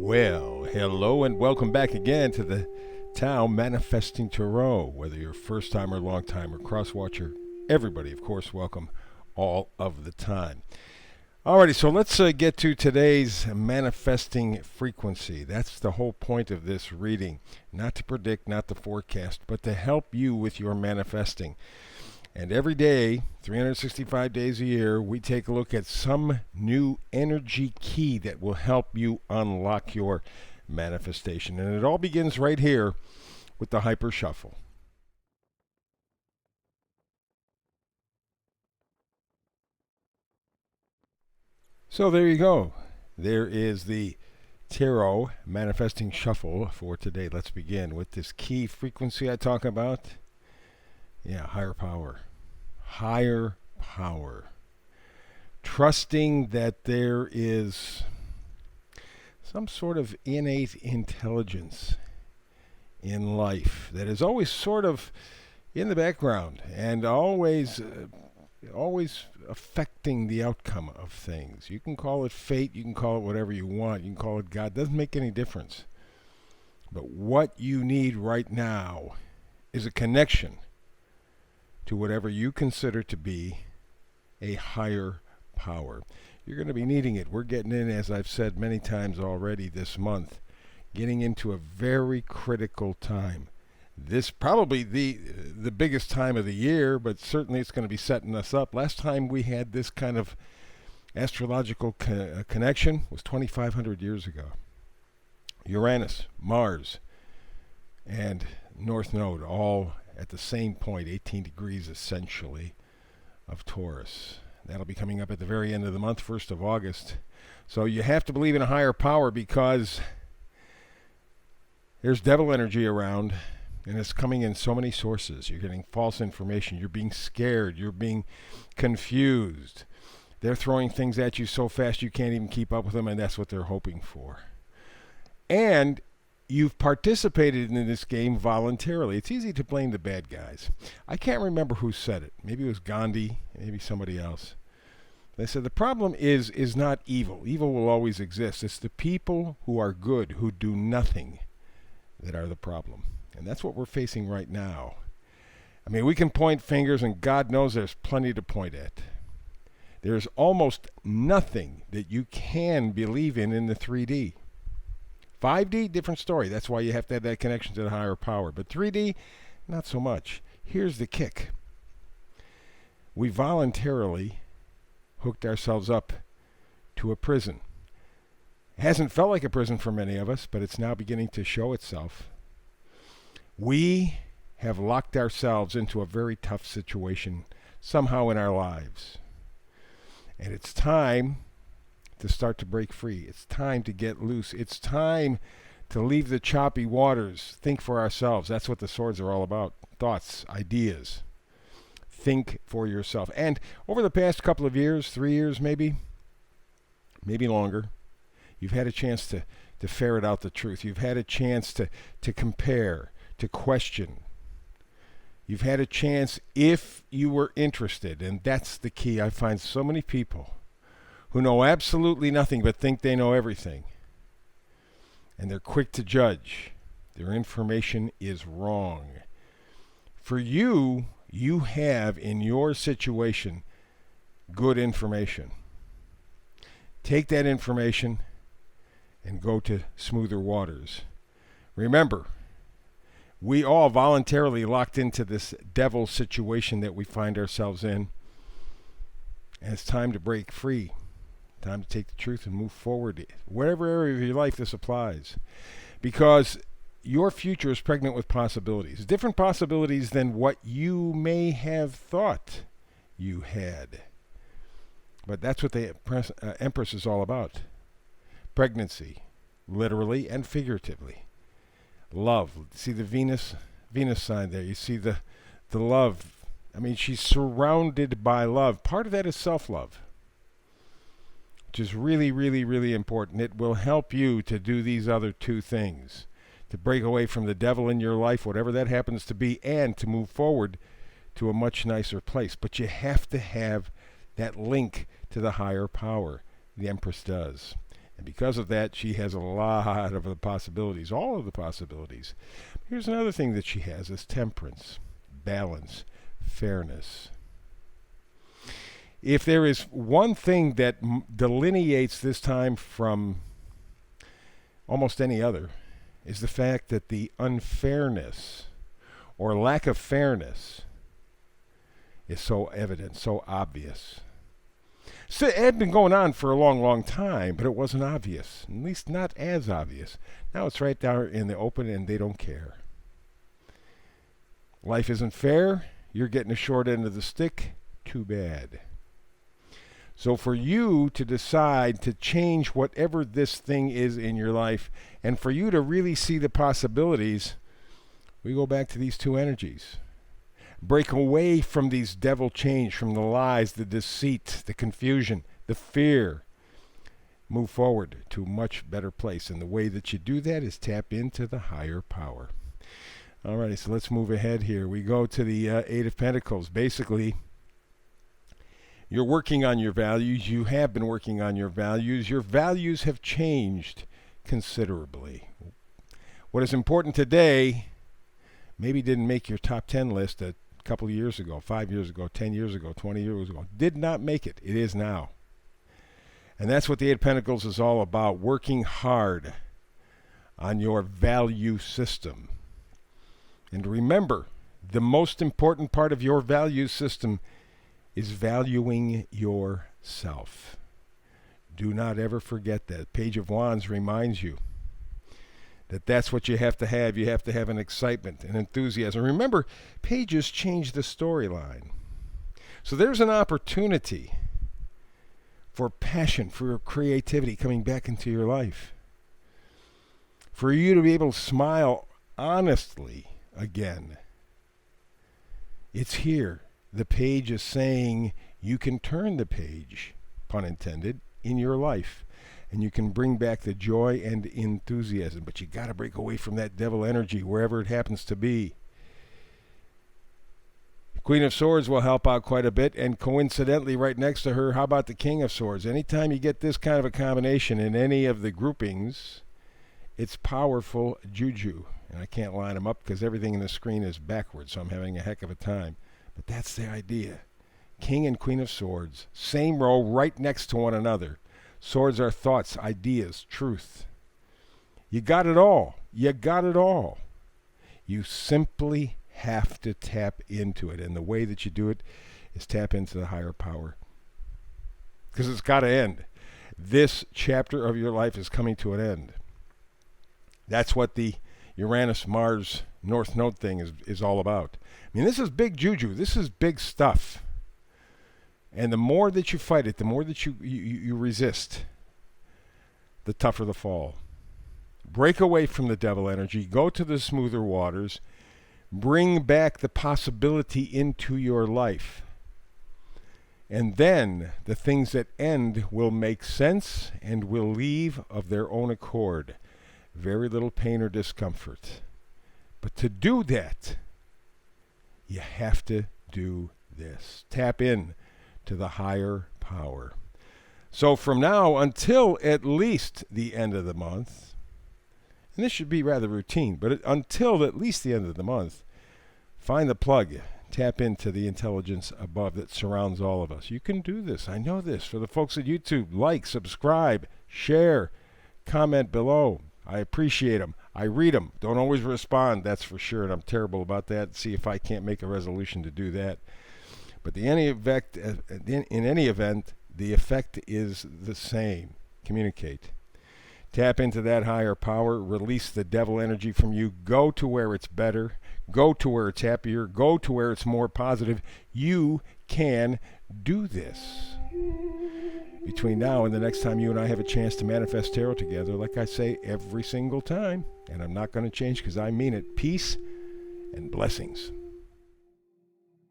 Well, hello and welcome back again to the Tao Manifesting Tarot. Whether you're first time or long time or cross watcher, everybody, of course, welcome all of the time. Alrighty, so let's get to today's manifesting frequency. That's the whole point of this reading. Not to predict, not to forecast, but to help you with your manifesting. And every day, 365 days a year, we take a look at some new energy key that will help you unlock your manifestation. And it all begins right here with the Hyper Shuffle. So there you go. There is the Tarot Manifesting Shuffle for today. Let's begin with this key frequency I talk about. Yeah, higher power. Higher power. Trusting that there is some sort of innate intelligence in life that is always sort of in the background and always affecting the outcome of things. You can call it fate, you can call it whatever you want, you can call it God, doesn't make any difference. But what you need right now is a connection to whatever you consider to be a higher power. You're going to be needing it. We're getting in, as I've said many times already this month, getting into a very critical time. This probably the biggest time of the year, but certainly it's going to be setting us up. Last time we had this kind of astrological connection was 2,500 years ago. Uranus, Mars, and North Node all at the same point, 18 degrees essentially, of Taurus. That'll be coming up at the very end of the month, 1st of August. So you have to believe in a higher power because there's devil energy around, and it's coming in so many sources. You're getting false information. You're being scared. You're being confused. They're throwing things at you so fast you can't even keep up with them, and that's what they're hoping for. And you've participated in this game voluntarily. It's easy to blame the bad guys. I can't remember who said it. Maybe it was Gandhi, maybe somebody else. They said the problem is not evil. Evil will always exist. It's the people who are good, who do nothing, that are the problem. And that's what we're facing right now. I mean, we can point fingers, and God knows there's plenty to point at. There's almost nothing that you can believe in the 3D. 5D, different story. That's why you have to have that connection to the higher power. But 3D, not so much. Here's the kick. We voluntarily hooked ourselves up to a prison. It hasn't felt like a prison for many of us, but it's now beginning to show itself. We have locked ourselves into a very tough situation somehow in our lives. And it's time to start to break free. It's time to get loose. It's time to leave the choppy waters. Think for ourselves. That's what the swords are all about. Thoughts, ideas. Think for yourself. And over the past couple of years, 3 years maybe longer, you've had a chance to ferret out the truth. You've had a chance to compare, to question. You've had a chance if you were interested. And that's the key. I find so many people who know absolutely nothing but think they know everything. And they're quick to judge. Their information is wrong. For you, you have in your situation good information. Take that information and go to smoother waters. Remember, we all voluntarily locked into this devil situation that we find ourselves in. And it's time to break free. Time to take the truth and move forward. Whatever area of your life this applies. Because your future is pregnant with possibilities. Different possibilities than what you may have thought you had. But that's what the Empress is all about. Pregnancy, literally and figuratively. Love. See the Venus sign there. You see the love. I mean, she's surrounded by love. Part of that is self-love, which is really, really, really important. It will help you to do these other two things, to break away from the devil in your life, whatever that happens to be, and to move forward to a much nicer place. But you have to have that link to the higher power. The Empress does. And because of that, she has a lot of the possibilities, all of the possibilities. Here's another thing that she has is temperance, balance, fairness. If there is one thing that delineates this time from almost any other, is the fact that the unfairness or lack of fairness is so evident, so obvious. So it had been going on for a long, long time, but it wasn't obvious, at least not as obvious. Now it's right down in the open and they don't care. Life isn't fair. You're getting a short end of the stick. Too bad. So for you to decide to change whatever this thing is in your life, and for you to really see the possibilities, we go back to these two energies. Break away from these devil change, from the lies, the deceit, the confusion, the fear. Move forward to a much better place. And the way that you do that is tap into the higher power. All right, so let's move ahead here. We go to the Eight of Pentacles. Basically, you're working on your values. You have been working on your values. Your values have changed considerably. What is important today maybe didn't make your top 10 list a couple of years ago, 5 years ago, 10 years ago, 20 years ago. Did not make it. It is now. And that's what the Eight of Pentacles is all about, working hard on your value system. And remember, the most important part of your value system is valuing yourself. Do not ever forget that. Page of Wands reminds you that that's what you have to have. You have to have an excitement, an enthusiasm. Remember, pages change the storyline. So there's an opportunity for passion, for creativity coming back into your life. For you to be able to smile honestly again. It's here. The page is saying you can turn the page, pun intended, in your life. And you can bring back the joy and enthusiasm. But you got to break away from that devil energy, wherever it happens to be. Queen of Swords will help out quite a bit. And coincidentally, right next to her, how about the King of Swords? Anytime you get this kind of a combination in any of the groupings, it's powerful juju. And I can't line them up because everything in the screen is backwards, so I'm having a heck of a time. But that's the idea. King and Queen of Swords, same row, right next to one another. Swords are thoughts, ideas, truth. You got it all. You got it all. You simply have to tap into it. And the way that you do it is tap into the higher power. Because it's got to end. This chapter of your life is coming to an end. That's what the Uranus-Mars North Node thing is all about. I mean, this is big juju. This is big stuff. And the more that you fight it, the more that you resist, the tougher the fall. Break away from the devil energy. Go to the smoother waters. Bring back the possibility into your life. And then the things that end will make sense and will leave of their own accord. Very little pain or discomfort. But to do that, you have to do this. Tap in to the higher power. So from now until at least the end of the month, and this should be rather routine, but until at least the end of the month, find the plug. Tap into the intelligence above that surrounds all of us. You can do this. I know this. For the folks at YouTube, like, subscribe, share, comment below. I appreciate them. I read them. Don't always respond, that's for sure, and I'm terrible about that. See if I can't make a resolution to do that. But in any event, the effect is the same. Communicate. Tap into that higher power. Release the devil energy from you. Go to where it's better. Go to where it's happier. Go to where it's more positive. You can do this. Between now and the next time you and I have a chance to manifest tarot together, like I say every single time, and I'm not going to change because I mean it, peace and blessings.